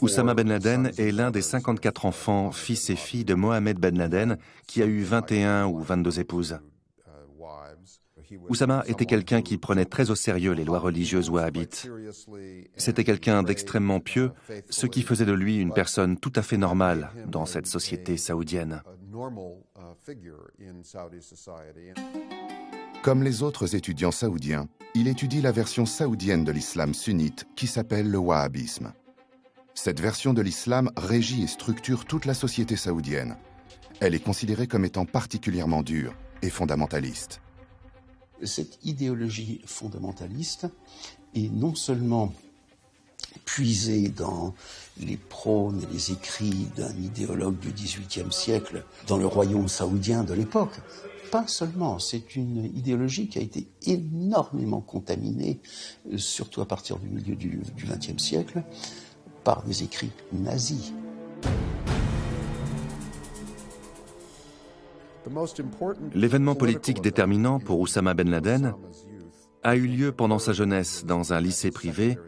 Oussama Ben Laden est l'un des 54 enfants, fils et filles de Mohamed Ben Laden, qui a eu 21 ou 22 épouses. Oussama était quelqu'un qui prenait très au sérieux les lois religieuses wahhabites. C'était quelqu'un d'extrêmement pieux, ce qui faisait de lui une personne tout à fait normale dans cette société saoudienne. Comme les autres étudiants saoudiens, il étudie la version saoudienne de l'islam sunnite qui s'appelle le wahhabisme. Cette version de l'islam régit et structure toute la société saoudienne. Elle est considérée comme étant particulièrement dure et fondamentaliste. Cette idéologie fondamentaliste est non seulement puisée dans les prônes et les écrits d'un idéologue du XVIIIe siècle dans le royaume saoudien de l'époque, pas seulement, c'est une idéologie qui a été énormément contaminée, surtout à partir du milieu du XXe siècle, par des écrits nazis. L'événement politique déterminant pour Oussama Ben Laden a eu lieu pendant sa jeunesse dans un lycée privé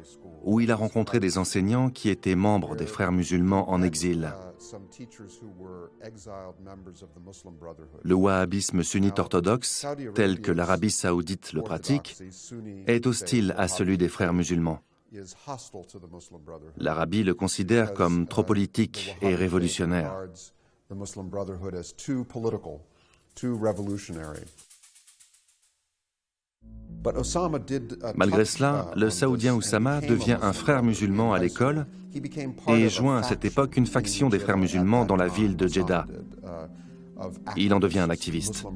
où il a rencontré des enseignants qui étaient membres des frères musulmans en exil. Le wahhabisme sunnite orthodoxe, tel que l'Arabie saoudite le pratique, est hostile à celui des frères musulmans. L'Arabie le considère comme trop politique et révolutionnaire. Malgré cela, le Saoudien Oussama devient un frère musulman à l'école et joint à cette époque une faction des frères musulmans dans la ville de Jeddah. Il en devient un activiste.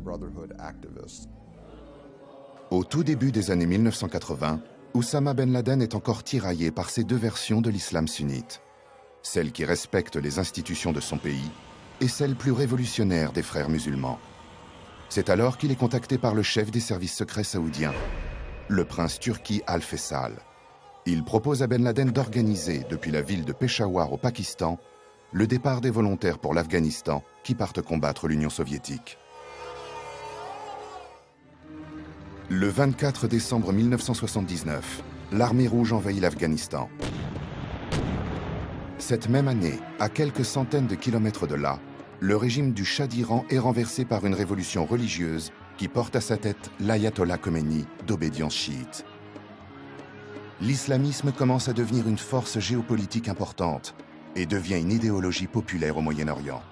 Au tout début des années 1980, Oussama Ben Laden est encore tiraillé par ces deux versions de l'islam sunnite. Celle qui respecte les institutions de son pays et celle plus révolutionnaire des frères musulmans. C'est alors qu'il est contacté par le chef des services secrets saoudiens, le prince Turki Al-Faisal. Il propose à Ben Laden d'organiser, depuis la ville de Peshawar au Pakistan, le départ des volontaires pour l'Afghanistan qui partent combattre l'Union soviétique. Le 24 décembre 1979, l'armée rouge envahit l'Afghanistan. Cette même année, à quelques centaines de kilomètres de là, le régime du Shah d'Iran est renversé par une révolution religieuse qui porte à sa tête l'ayatollah Khomeini d'obédience chiite. L'islamisme commence à devenir une force géopolitique importante et devient une idéologie populaire au Moyen-Orient.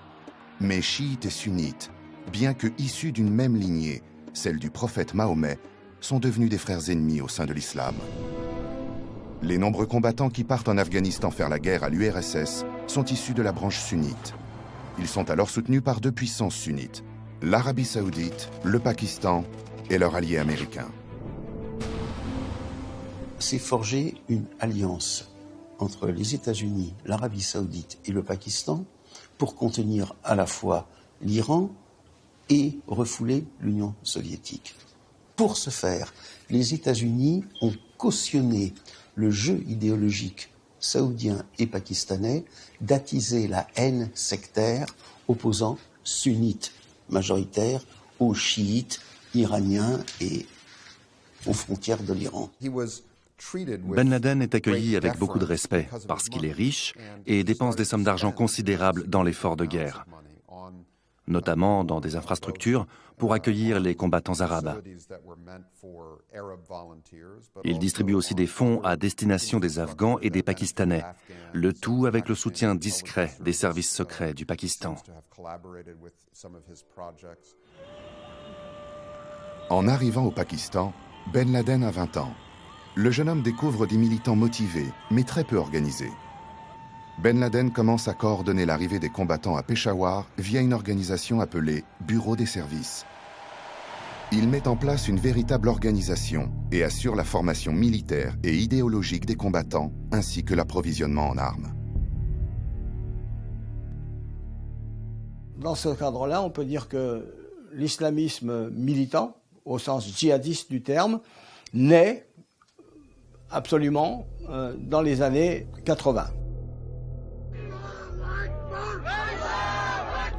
Mais chiites et sunnites, bien que issus d'une même lignée, celle du prophète Mahomet, sont devenus des frères ennemis au sein de l'islam. Les nombreux combattants qui partent en Afghanistan faire la guerre à l'URSS sont issus de la branche sunnite. Ils sont alors soutenus par deux puissances sunnites, l'Arabie saoudite, le Pakistan et leur allié américain. C'est forgé une alliance entre les États-Unis, l'Arabie saoudite et le Pakistan pour contenir à la fois l'Iran et refouler l'Union soviétique. Pour ce faire, les États-Unis ont cautionné le jeu idéologique saoudien et pakistanais d'attiser la haine sectaire opposant sunnites majoritaires aux chiites iraniens et aux frontières de l'Iran. Ben Laden est accueilli avec beaucoup de respect parce qu'il est riche et dépense des sommes d'argent considérables dans l'effort de guerre, notamment dans des infrastructures pour accueillir les combattants arabes. Il distribue aussi des fonds à destination des Afghans et des Pakistanais, le tout avec le soutien discret des services secrets du Pakistan. En arrivant au Pakistan, Ben Laden a 20 ans. Le jeune homme découvre des militants motivés, mais très peu organisés. Ben Laden commence à coordonner l'arrivée des combattants à Peshawar via une organisation appelée Bureau des services. Il met en place une véritable organisation et assure la formation militaire et idéologique des combattants, ainsi que l'approvisionnement en armes. Dans ce cadre-là, on peut dire que l'islamisme militant, au sens djihadiste du terme, naît absolument dans les années 80.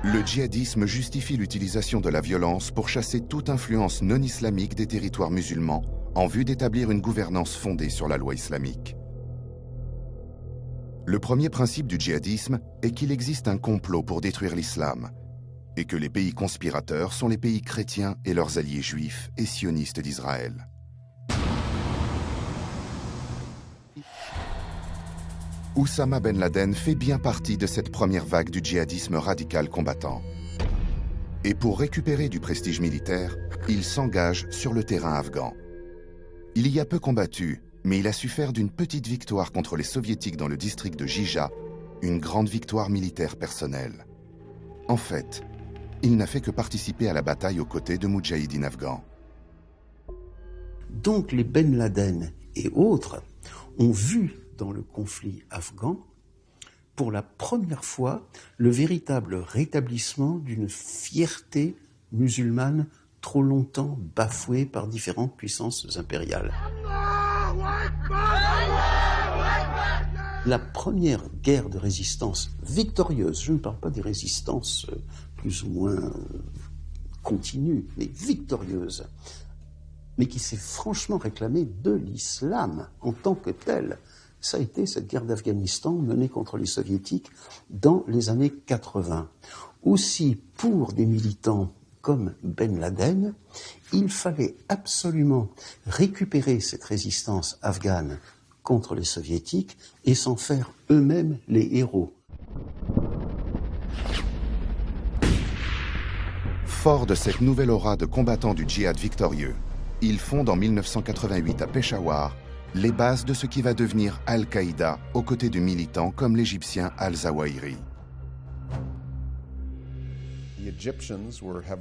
Le djihadisme justifie l'utilisation de la violence pour chasser toute influence non islamique des territoires musulmans en vue d'établir une gouvernance fondée sur la loi islamique. Le premier principe du djihadisme est qu'il existe un complot pour détruire l'islam et que les pays conspirateurs sont les pays chrétiens et leurs alliés juifs et sionistes d'Israël. Oussama Ben Laden fait bien partie de cette première vague du djihadisme radical combattant. Et pour récupérer du prestige militaire, il s'engage sur le terrain afghan. Il y a peu combattu, mais il a su faire d'une petite victoire contre les soviétiques dans le district de Jija une grande victoire militaire personnelle. En fait, il n'a fait que participer à la bataille aux côtés de moudjahidines afghans. Donc les Ben Laden et autres ont vu dans le conflit afghan, pour la première fois, le véritable rétablissement d'une fierté musulmane trop longtemps bafouée par différentes puissances impériales. La première guerre de résistance victorieuse, je ne parle pas des résistances plus ou moins continues, mais victorieuses, mais qui s'est franchement réclamée de l'islam en tant que tel, ça a été cette guerre d'Afghanistan menée contre les soviétiques dans les années 80. Aussi, pour des militants comme Ben Laden, il fallait absolument récupérer cette résistance afghane contre les soviétiques et s'en faire eux-mêmes les héros. Fort de cette nouvelle aura de combattants du djihad victorieux, il fonde en 1988 à Peshawar les bases de ce qui va devenir Al-Qaïda aux côtés de militants comme l'Égyptien Al-Zawahiri.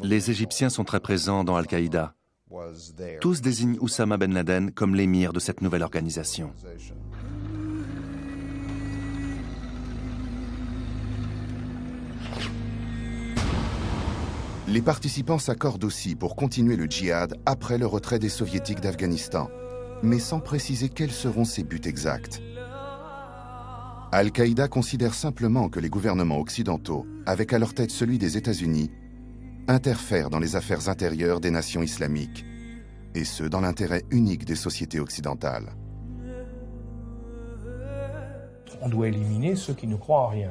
Les Égyptiens sont très présents dans Al-Qaïda. Tous désignent Oussama Ben Laden comme l'émir de cette nouvelle organisation. Les participants s'accordent aussi pour continuer le djihad après le retrait des soviétiques d'Afghanistan, mais sans préciser quels seront ses buts exacts. Al-Qaïda considère simplement que les gouvernements occidentaux, avec à leur tête celui des États-Unis, interfèrent dans les affaires intérieures des nations islamiques, et ce, dans l'intérêt unique des sociétés occidentales. On doit éliminer ceux qui ne croient en rien.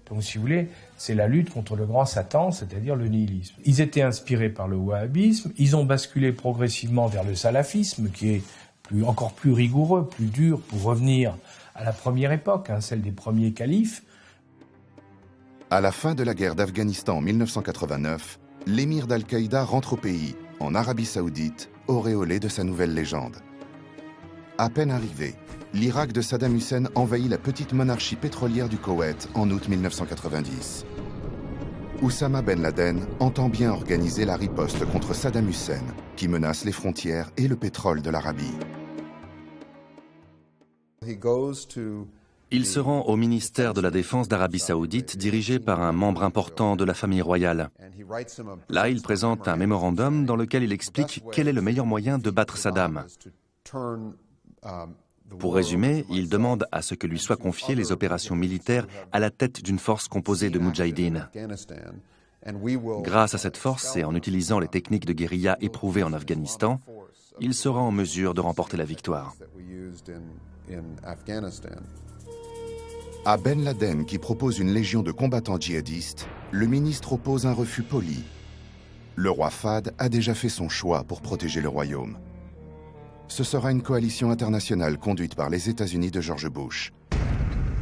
Donc, si vous voulez, c'est la lutte contre le grand Satan, c'est-à-dire le nihilisme. Ils étaient inspirés par le wahhabisme, ils ont basculé progressivement vers le salafisme, qui est encore plus rigoureux, plus dur, pour revenir à la première époque, celle des premiers califes. À la fin de la guerre d'Afghanistan en 1989, l'émir d'Al-Qaïda rentre au pays, en Arabie Saoudite, auréolé de sa nouvelle légende. À peine arrivé, l'Irak de Saddam Hussein envahit la petite monarchie pétrolière du Koweït en août 1990. Oussama Ben Laden entend bien organiser la riposte contre Saddam Hussein, qui menace les frontières et le pétrole de l'Arabie. Il se rend au ministère de la Défense d'Arabie Saoudite, dirigé par un membre important de la famille royale. Là, il présente un mémorandum dans lequel il explique quel est le meilleur moyen de battre Saddam. Pour résumer, il demande à ce que lui soient confiées les opérations militaires à la tête d'une force composée de moudjahidines. Grâce à cette force et en utilisant les techniques de guérilla éprouvées en Afghanistan, il sera en mesure de remporter la victoire. À Ben Laden, qui propose une légion de combattants djihadistes, le ministre oppose un refus poli. Le roi Fahd a déjà fait son choix pour protéger le royaume. Ce sera une coalition internationale conduite par les États-Unis de George Bush.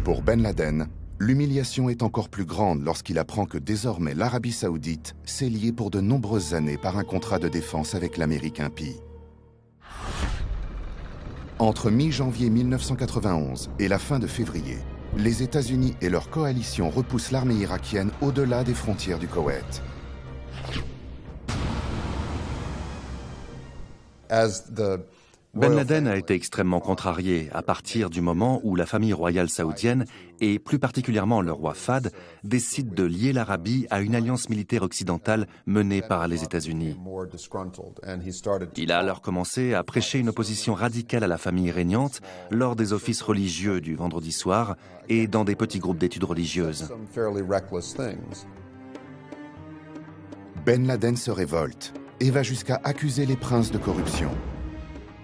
Pour Ben Laden, l'humiliation est encore plus grande lorsqu'il apprend que désormais l'Arabie Saoudite s'est liée pour de nombreuses années par un contrat de défense avec l'Amérique impie. Entre mi-janvier 1991 et la fin de février, les États-Unis et leur coalition repoussent l'armée irakienne au-delà des frontières du Koweït. Ben Laden a été extrêmement contrarié à partir du moment où la famille royale saoudienne, et plus particulièrement le roi Fahd, décide de lier l'Arabie à une alliance militaire occidentale menée par les États-Unis. Il a alors commencé à prêcher une opposition radicale à la famille régnante lors des offices religieux du vendredi soir et dans des petits groupes d'études religieuses. Ben Laden se révolte et va jusqu'à accuser les princes de corruption.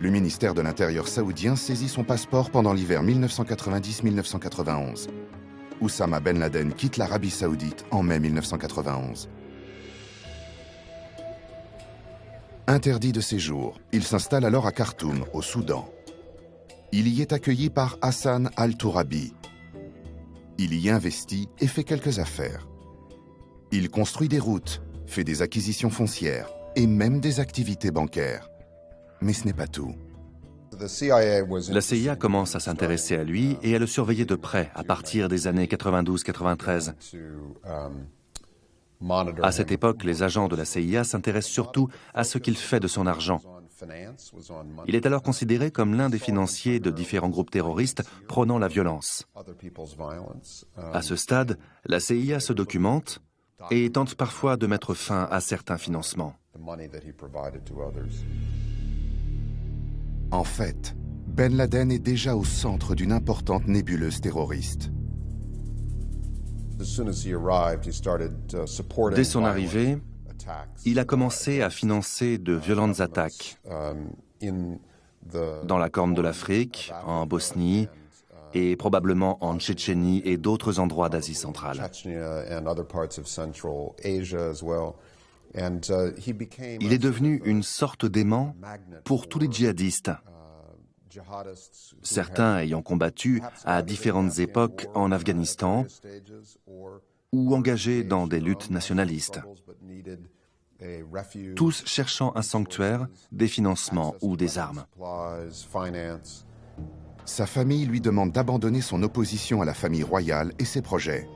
Le ministère de l'Intérieur saoudien saisit son passeport pendant l'hiver 1990-1991. Oussama Ben Laden quitte l'Arabie saoudite en mai 1991. Interdit de séjour, il s'installe alors à Khartoum, au Soudan. Il y est accueilli par Hassan al-Tourabi. Il y investit et fait quelques affaires. Il construit des routes, fait des acquisitions foncières et même des activités bancaires. Mais ce n'est pas tout. La CIA commence à s'intéresser à lui et à le surveiller de près à partir des années 92-93. À cette époque, les agents de la CIA s'intéressent surtout à ce qu'il fait de son argent. Il est alors considéré comme l'un des financiers de différents groupes terroristes prônant la violence. À ce stade, la CIA se documente et tente parfois de mettre fin à certains financements. En fait, Ben Laden est déjà au centre d'une importante nébuleuse terroriste. Dès son arrivée, il a commencé à financer de violentes attaques dans la Corne de l'Afrique, en Bosnie et probablement en Tchétchénie et d'autres endroits d'Asie centrale. Il est devenu une sorte d'aimant pour tous les djihadistes, certains ayant combattu à différentes époques en Afghanistan ou engagés dans des luttes nationalistes, tous cherchant un sanctuaire, des financements ou des armes. Sa famille lui demande d'abandonner son opposition à la famille royale et ses projets.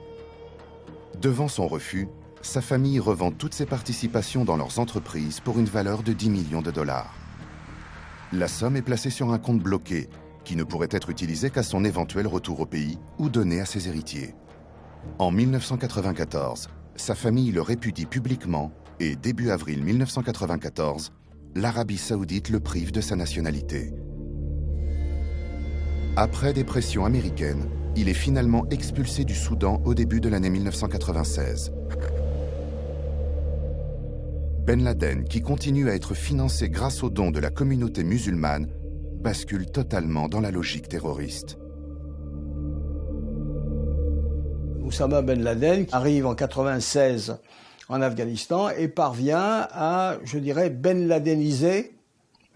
Devant son refus, sa famille revend toutes ses participations dans leurs entreprises pour une valeur de 10 millions de dollars. La somme est placée sur un compte bloqué, qui ne pourrait être utilisé qu'à son éventuel retour au pays ou donné à ses héritiers. En 1994, sa famille le répudie publiquement et début avril 1994, l'Arabie saoudite le prive de sa nationalité. Après des pressions américaines, il est finalement expulsé du Soudan au début de l'année 1996. Ben Laden, qui continue à être financé grâce aux dons de la communauté musulmane, bascule totalement dans la logique terroriste. Oussama Ben Laden arrive en 1996 en Afghanistan et parvient à, je dirais, Ben Ladeniser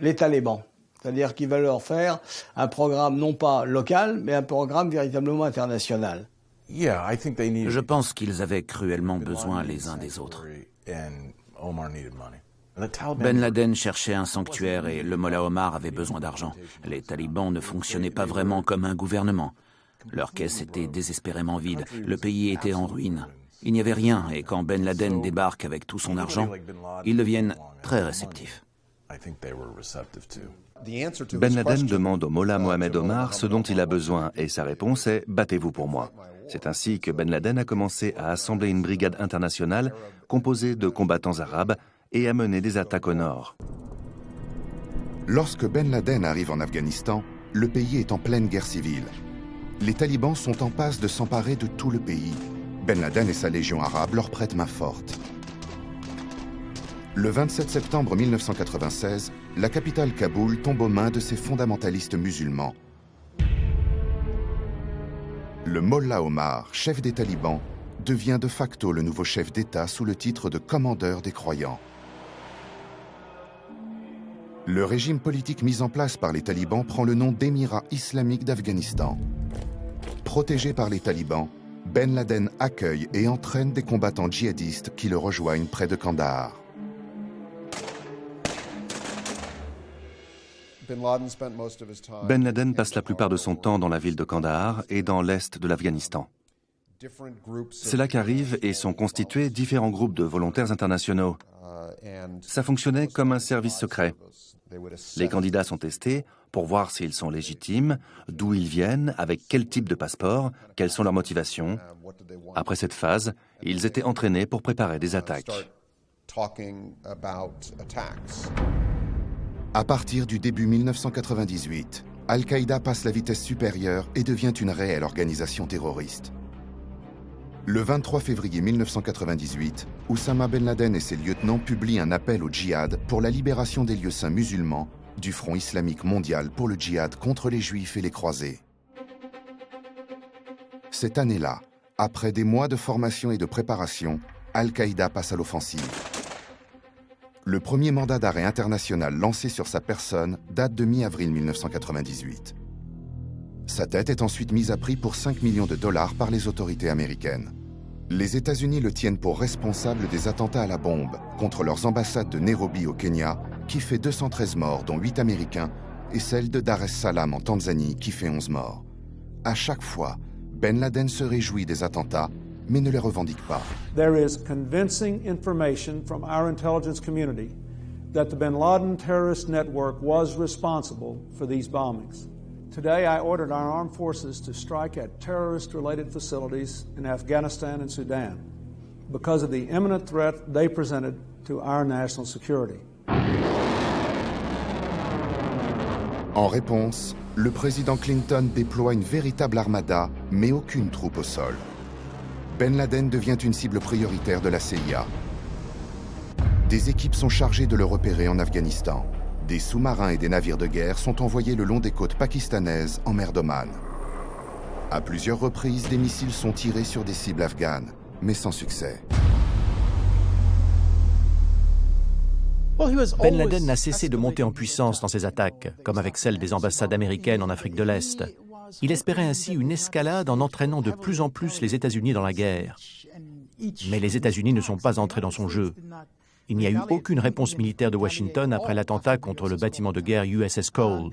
les talibans. C'est-à-dire qu'il va leur faire un programme non pas local, mais un programme véritablement international. Je pense qu'ils avaient cruellement besoin les uns des autres. Ben Laden cherchait un sanctuaire et le Mollah Omar avait besoin d'argent. Les talibans ne fonctionnaient pas vraiment comme un gouvernement. Leur caisse était désespérément vide. Le pays était en ruine. Il n'y avait rien et quand Ben Laden débarque avec tout son argent, ils deviennent très réceptifs. Ben Laden demande au Mollah Mohamed Omar ce dont il a besoin et sa réponse est « battez-vous pour moi ». C'est ainsi que Ben Laden a commencé à assembler une brigade internationale composée de combattants arabes et à mener des attaques au nord. Lorsque Ben Laden arrive en Afghanistan, le pays est en pleine guerre civile. Les talibans sont en passe de s'emparer de tout le pays. Ben Laden et sa légion arabe leur prêtent main forte. Le 27 septembre 1996, la capitale Kaboul tombe aux mains de ces fondamentalistes musulmans. Le Mollah Omar, chef des talibans, devient de facto le nouveau chef d'État sous le titre de commandeur des croyants. Le régime politique mis en place par les talibans prend le nom d'Émirat islamique d'Afghanistan. Protégé par les talibans, Ben Laden accueille et entraîne des combattants djihadistes qui le rejoignent près de Kandahar. Ben Laden passe la plupart de son temps dans la ville de Kandahar et dans l'est de l'Afghanistan. C'est là qu'arrivent et sont constitués différents groupes de volontaires internationaux. Ça fonctionnait comme un service secret. Les candidats sont testés pour voir s'ils sont légitimes, d'où ils viennent, avec quel type de passeport, quelles sont leurs motivations. Après cette phase, ils étaient entraînés pour préparer des attaques. À partir du début 1998, Al-Qaïda passe la vitesse supérieure et devient une réelle organisation terroriste. Le 23 février 1998, Oussama Ben Laden et ses lieutenants publient un appel au djihad pour la libération des lieux saints musulmans du Front islamique mondial pour le djihad contre les Juifs et les croisés. Cette année-là, après des mois de formation et de préparation, Al-Qaïda passe à l'offensive. Le premier mandat d'arrêt international lancé sur sa personne date de mi-avril 1998. Sa tête est ensuite mise à prix pour 5 millions de dollars par les autorités américaines. Les États-Unis le tiennent pour responsable des attentats à la bombe contre leurs ambassades de Nairobi au Kenya, qui fait 213 morts, dont 8 Américains, et celle de Dar es Salaam en Tanzanie, qui fait 11 morts. À chaque fois, Ben Laden se réjouit des attentats, mais ne les revendique pas. There is convincing information from our intelligence community that the Bin Laden terrorist network was responsible for these bombings. Today, I ordered our armed forces to strike at terrorist-related facilities in Afghanistan and Sudan because of the imminent threat they presented to our national security. En réponse, le président Clinton déploie une véritable armada, mais aucune troupe au sol. Ben Laden devient une cible prioritaire de la CIA. Des équipes sont chargées de le repérer en Afghanistan. Des sous-marins et des navires de guerre sont envoyés le long des côtes pakistanaises en mer d'Oman. À plusieurs reprises, des missiles sont tirés sur des cibles afghanes, mais sans succès. Ben Laden n'a cessé de monter en puissance dans ses attaques, comme avec celle des ambassades américaines en Afrique de l'Est. Il espérait ainsi une escalade en entraînant de plus en plus les États-Unis dans la guerre. Mais les États-Unis ne sont pas entrés dans son jeu. Il n'y a eu aucune réponse militaire de Washington après l'attentat contre le bâtiment de guerre USS Cole.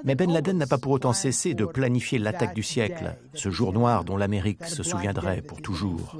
Mais Ben Laden n'a pas pour autant cessé de planifier l'attaque du siècle, ce jour noir dont l'Amérique se souviendrait pour toujours.